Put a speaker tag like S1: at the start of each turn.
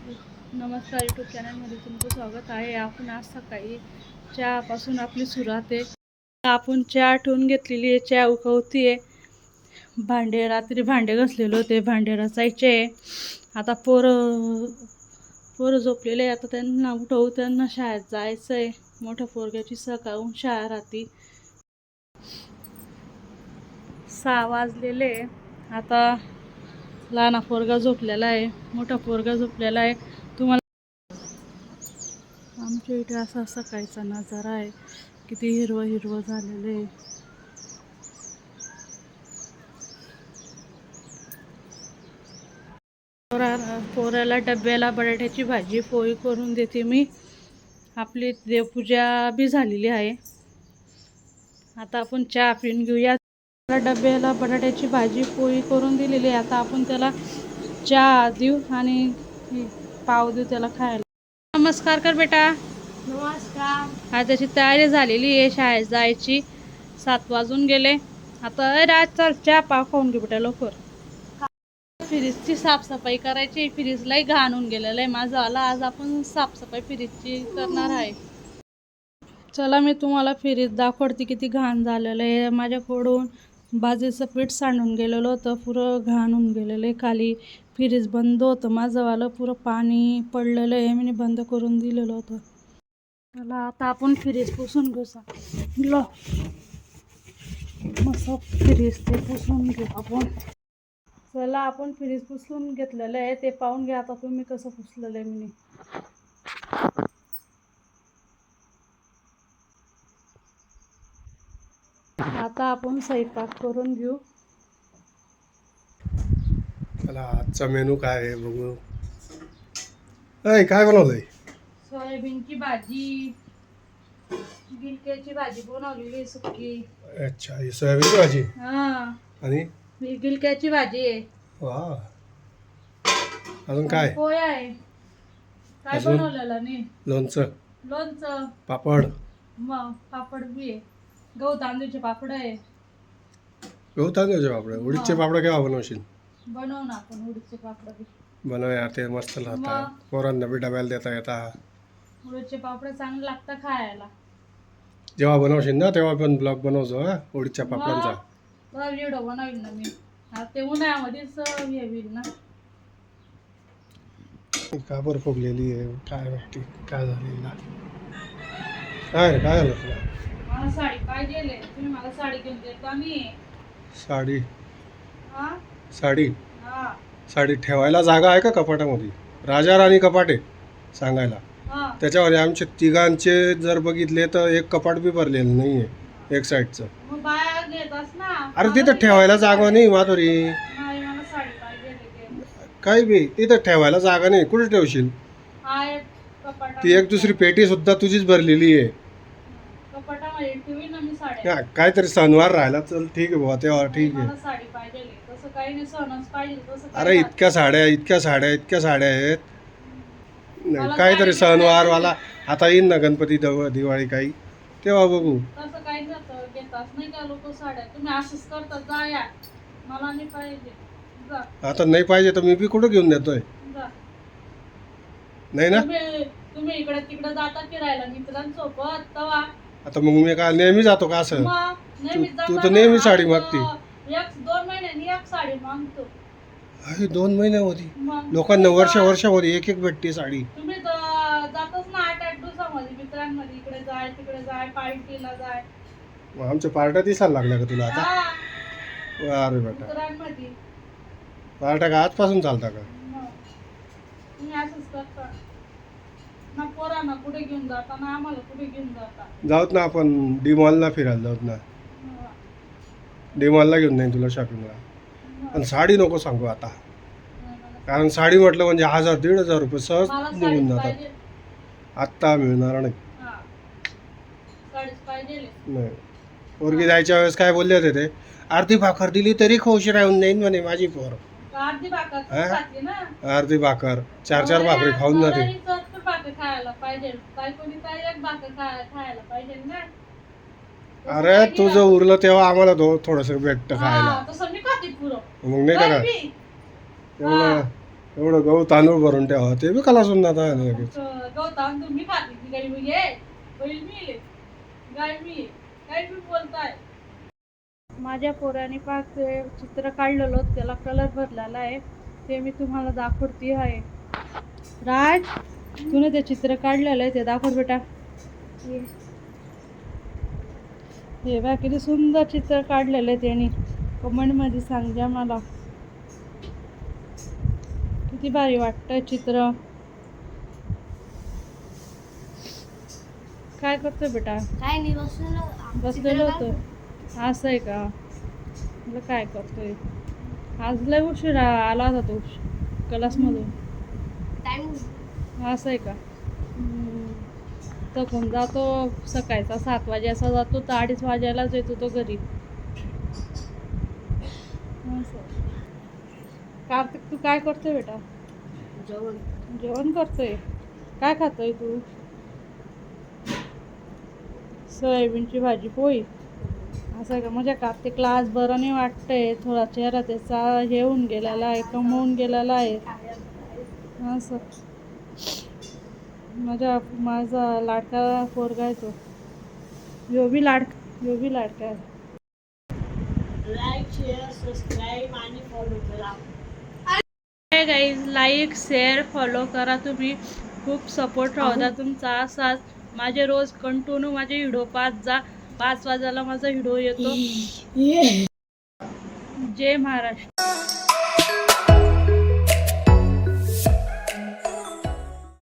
S1: नमस्कार, यूट्यूब चॅनलमध्ये तुमचं स्वागत आहे. आपण आज सकाळी चहापासून आपली सुरुवात आहे. आपण चहा ठेवून घेतलेली आहे, चहा उकळती आहे. रात्री भांडे घासलेले होते, भांडे घासायचे आहे. आता पोरं झोपलेले आहे. आता त्यांना उठवू, त्यांना शाळेत जायचं आहे. मोठ्या पोरग्याची सकाळून शाळा राहते. 6 वाजलेले आहे. आता लहाना पोरगा झोपलेला आहे, मोठा पोरगा झोपलेला आहे. तुम्हाला आमच्या इथे असा सकाळचा नजारा आहे. किती हिरवं हिरवं झालेलं आहे. पोराला डब्याला बटाट्याची भाजी पोळी करून देते मी. आपली देवपूजा बी झालेली आहे. आता आपण चहा पिऊन घेऊया. डब्याला बटाट्याची भाजी पोळी करून दिलेली आहे. आता आपण त्याला चहा देऊ आणि पाव देऊ त्याला खायला. नमस्कार कर बेटा. नमस्कार. आज त्याची तयारी झालेली आहे शाळेत जायची. 7 वाजून गेले. आता राज चल चहा पाव खाऊन घे बेटा लवकर. फ्रीजची साफसफाई करायची. फ्रीजलाही घाण होऊन गेलेलं आहे माझं आला. आज आपण साफसफाई फ्रीजची करणार आहे. चला मी तुम्हाला फ्रीज दाखवते किती घाण झालेलं आहे. माझ्याकडून भाजीचं पीठ सांडून गेलेलं होतं, पुरं घाण होऊन गेलेलं आहे. खाली फ्रीज बंद होतं माझंवालं, पुरं पाणी पडलेलं आहे. मी बंद करून दिलेलं होतं. चला आता आपण फ्रीज पुसून घेऊ. मस्त फ्रीज ते पुसून घेऊ आपण. चला आपण फ्रीज पुसून घेतलेलं आहे, ते पाहून घ्या आता तुम्ही कसं पुसलेलं आहे मी. आता आपण स्वयंपाक करून घेऊ.
S2: चला आजचा मेनू काय आहे बघू. काय बनवलंय?
S1: सोयाबीनची भाजी, गिलक्याची भाजी बनवलेली सुकी.
S2: अच्छा, ही सोयाबीनची भाजी.
S1: हा,
S2: आणि
S1: गिलक्याची भाजी आहे.
S2: वा, अजून काय?
S1: पोळ्या आहे. काय बनवलेलं नाही? लोणचं,
S2: पापड.
S1: मग पापड बी आहे. गहू तांदूळचे पापड आहे.
S2: गहू तांदूळचे पापड. उडीदचे पापड केव्हा बनवशील?
S1: बनव ना आपण उडीदचे पापड बी.
S2: बनव यार, ते मस्त लागतात. पोरांना बी डब्याला देता येतात.
S1: उडीदचे पापड चांगले लागतात खायला.
S2: जेव्हा बनवशील ना तेव्हा पण ब्लॉग बनवतो हा उडीदच्या पापडांचा.
S1: व्हिडिओ बनवील ना मी. ते उन्हाळ्यामध्येच हे होईल ना.
S2: का बरं फुगलेली आहे काय माहिती, काय झालेला. काय झालं तुला?
S1: मला साडी पाहिजे. तुम्ही मला साडी घेऊन देता मी.
S2: साडी?
S1: हा,
S2: साडी ठेवायला जागा आहे का कपाटामध्ये? राजा राणी कपाट आहे सांगायला. त्याच्यावर आमच्या तिघांचे जर बघितले तर एक कपाट बी भरलेलं नाही आहे, एक साईडचं. अरे तिथं ठेवायला जागा नाही माधुरी. काही बी तिथं ठेवायला जागा नाही. कुठे ठेवशील? ती एक दुसरी पेटी सुद्धा तुझीच भरलेली आहे. काहीतरी सणवार राहिला चल ठीक आहे बाबा, तेव्हा ठीक आहे. अरे इतक्या साड्या आहेत. काहीतरी सणवार वाला आता येईन ना, गणपती दिवाळी काही, तेव्हा बघू. आता नाही पाहिजे तर मी बी कुठं घेऊन देतोय? नाही ना.
S1: तुम्ही इकडे तिकडे जाता फिरायला मित्रांसोबत तवा.
S2: आता मग मी काय नेहमी जातो का असं? तू तर नेहमी साडी मागते.
S1: 2 महिन्यांनी एक साडी मागतो.
S2: अरे 2 महिन्यामध्ये लोकांना वर्षामध्ये एक भेटते साडी.
S1: तुम्ही जातच ना 8-8 दिवसामध्ये मित्रांमध्ये. इकडे जाय तिकडे जाय, पार्टीला जाय.
S2: आमच्या पार्ट्या दिसायला लागल्या का तुला आता? अरे बेटा,
S1: मित्रांमध्ये
S2: पार्ट्या का आजपासून चालता का?
S1: तुम्ही असंच करता ना. पोरांना कुठे घेऊन जाता ना आम्हाला कुठे घेऊन जाता.
S2: जाऊत ना आपण डी मॉलला फिरायला जाऊत ना. डी मॉलला घेऊन जाईन तुला शॉपिंगला. पण साडी नको सांगू आता, कारण साडी म्हटलं म्हणजे 1000-1500 रुपये सहज निघून जातात. आत्ता मिळणार नाही. पोरगी जायच्या वेळेस काय बोलले होते ते? अर्धी भाकर दिली तरी खुश राहून जाईन म्हणे माझी पोर. अर्धी भाकर 4-4 भाकरी खाऊन जाते. अरे तुझं उरलं तेव्हा आम्हाला थोडस भेटत खायला. मग नाही का एवढं एवढं गहू तांदूळ भरून ठेवा ते बी कलासून जाता लगेच.
S1: गवत आणून तुम्ही खाते ती गाई म्हणजे बैल मी आहे, गाय मी आहे. काय मी बोलताय. माझ्या पोराने पाक ते चित्र काढलेलं होतं, त्याला कलर भरलेला आहे ते मी तुम्हाला दाखवते आहे. राज तुने ते चित्र काढलेलं आहे ते दाखव बेटा. हे बघ किती सुंदर चित्र काढलेलं आहे त्याने. कमेंटमध्ये सांग जा मला किती भारी वाटतंय चित्र. काय करतोय बेटा.
S3: काय नाही
S1: बसलेलं होतं. असं आहे का. म्हटलं काय करतोय. आज लय उशिरा आला होता तो क्लासमधून.
S3: टाइम
S1: असं आहे का. थकून जातो. सकाळचा 7 वाजेचा जातो तर 2:30 वाजायलाच येतो तो घरी. असं. कार्तिक तू काय करतोय बेटा.
S3: जेवण
S1: जेवण करतोय. काय खातोय तू. सोयाबीनची भाजी पोळी. असं आहे का. माझ्या कार्तिकला आज बरं नाही वाटतंय. थोडा चेहरा त्याचा हे होऊन गेलेला आहे, कमवून गेलेला आहे. असं माझा लाडका पोरगा आहे तो. यो बी लाडका आहे.
S3: लाईक शेअर सबस्क्राईब आणि फॉलो करा.
S1: गाईज लाईक शेअर फॉलो करा. तुम्ही खूप सपोर्ट राहू द्या तुमचा असाच. माझे रोज कंटिन्यू माझे व्हिडिओ 5 वाजायला माझा व्हिडिओ येतो. जय महाराष्ट्र.